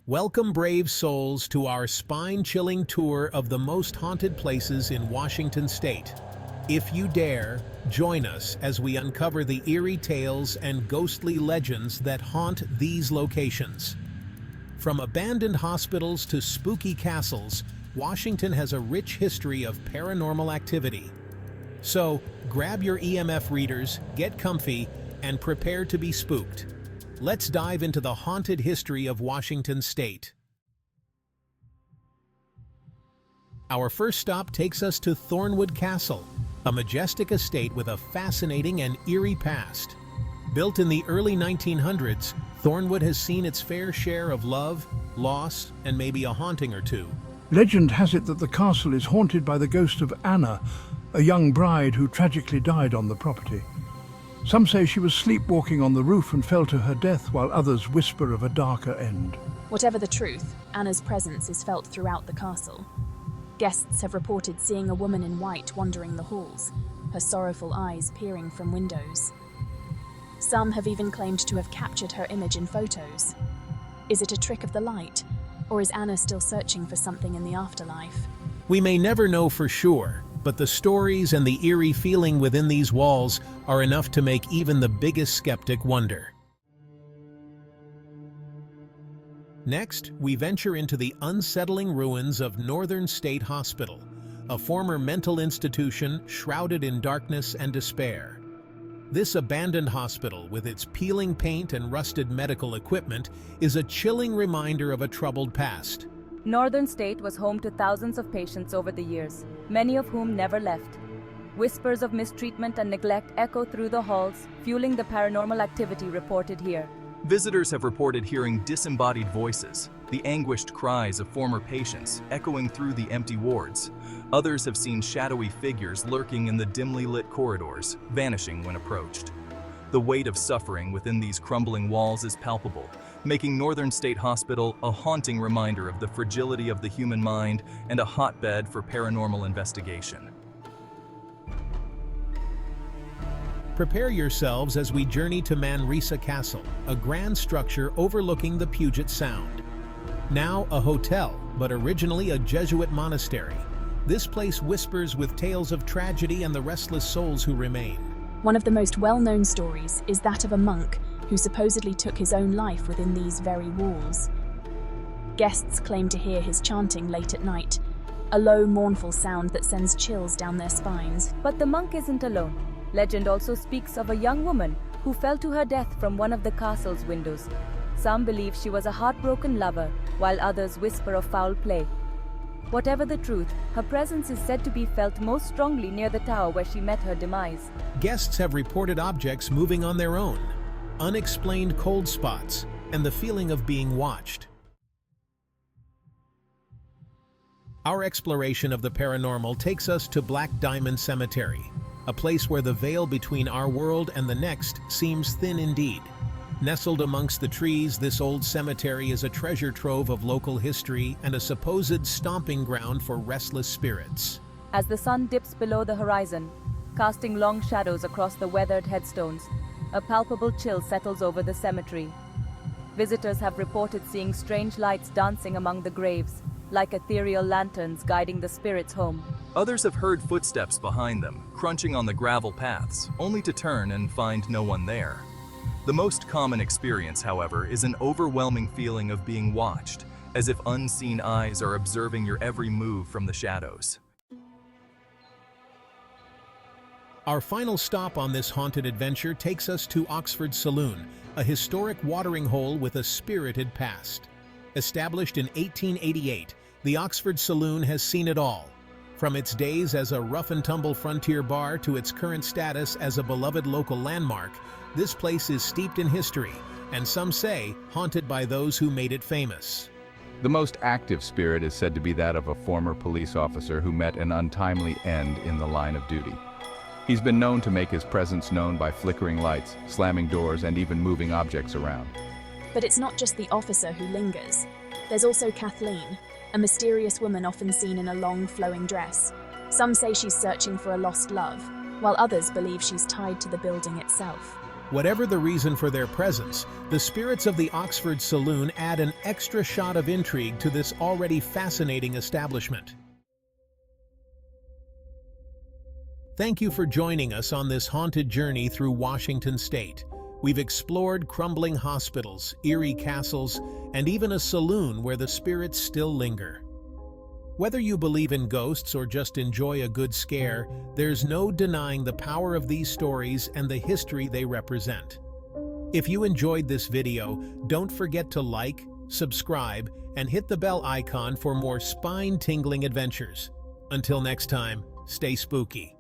Welcome, brave souls, to our spine-chilling tour of the most haunted places in Washington State. If you dare, join us as we uncover the eerie tales and ghostly legends that haunt these locations. From abandoned hospitals to spooky castles, Washington has a rich history of paranormal activity. So, grab your EMF readers, get comfy, and prepare to be spooked. Let's dive into the haunted history of Washington State. Our first stop takes us to Thornwood Castle, a majestic estate with a fascinating and eerie past. Built in the early 1900s, Thornwood has seen its fair share of love, loss, and maybe a haunting or two. Legend has it that the castle is haunted by the ghost of Anna, a young bride who tragically died on the property. Some say she was sleepwalking on the roof and fell to her death, while others whisper of a darker end. Whatever the truth, Anna's presence is felt throughout the castle. Guests have reported seeing a woman in white wandering the halls, her sorrowful eyes peering from windows. Some have even claimed to have captured her image in photos. Is it a trick of the light, or is Anna still searching for something in the afterlife? We may never know for sure, but the stories and the eerie feeling within these walls are enough to make even the biggest skeptic wonder. Next, we venture into the unsettling ruins of Northern State Hospital, a former mental institution shrouded in darkness and despair. This abandoned hospital, with its peeling paint and rusted medical equipment, is a chilling reminder of a troubled past. Northern State was home to thousands of patients over the years, many of whom never left. Whispers of mistreatment and neglect echo through the halls, fueling the paranormal activity reported here. Visitors have reported hearing disembodied voices, the anguished cries of former patients echoing through the empty wards. Others have seen shadowy figures lurking in the dimly lit corridors, vanishing when approached. The weight of suffering within these crumbling walls is palpable, making Northern State Hospital a haunting reminder of the fragility of the human mind and a hotbed for paranormal investigation. Prepare yourselves as we journey to Manresa Castle, a grand structure overlooking the Puget Sound. Now a hotel, but originally a Jesuit monastery, this place whispers with tales of tragedy and the restless souls who remain. One of the most well-known stories is that of a monk who supposedly took his own life within these very walls. Guests claim to hear his chanting late at night, a low, mournful sound that sends chills down their spines. But the monk isn't alone. Legend also speaks of a young woman who fell to her death from one of the castle's windows. Some believe she was a heartbroken lover, while others whisper of foul play. Whatever the truth, her presence is said to be felt most strongly near the tower where she met her demise. Guests have reported objects moving on their own, unexplained cold spots, and the feeling of being watched. Our exploration of the paranormal takes us to Black Diamond Cemetery, a place where the veil between our world and the next seems thin indeed. Nestled amongst the trees, this old cemetery is a treasure trove of local history and a supposed stomping ground for restless spirits. As the sun dips below the horizon, casting long shadows across the weathered headstones, a palpable chill settles over the cemetery. Visitors have reported seeing strange lights dancing among the graves, like ethereal lanterns guiding the spirits home. Others have heard footsteps behind them, crunching on the gravel paths, only to turn and find no one there. The most common experience, however, is an overwhelming feeling of being watched, as if unseen eyes are observing your every move from the shadows. Our final stop on this haunted adventure takes us to Oxford Saloon, a historic watering hole with a spirited past. Established in 1888, the Oxford Saloon has seen it all. From its days as a rough-and-tumble frontier bar to its current status as a beloved local landmark, this place is steeped in history, and some say haunted by those who made it famous. The most active spirit is said to be that of a former police officer who met an untimely end in the line of duty. He's been known to make his presence known by flickering lights, slamming doors, and even moving objects around. But it's not just the officer who lingers. There's also Kathleen, a mysterious woman often seen in a long, flowing dress. Some say she's searching for a lost love, while others believe she's tied to the building itself. Whatever the reason for their presence, the spirits of the Oxford Saloon add an extra shot of intrigue to this already fascinating establishment. Thank you for joining us on this haunted journey through Washington State. We've explored crumbling hospitals, eerie castles, and even a saloon where the spirits still linger. Whether you believe in ghosts or just enjoy a good scare, there's no denying the power of these stories and the history they represent. If you enjoyed this video, don't forget to like, subscribe, and hit the bell icon for more spine-tingling adventures. Until next time, stay spooky.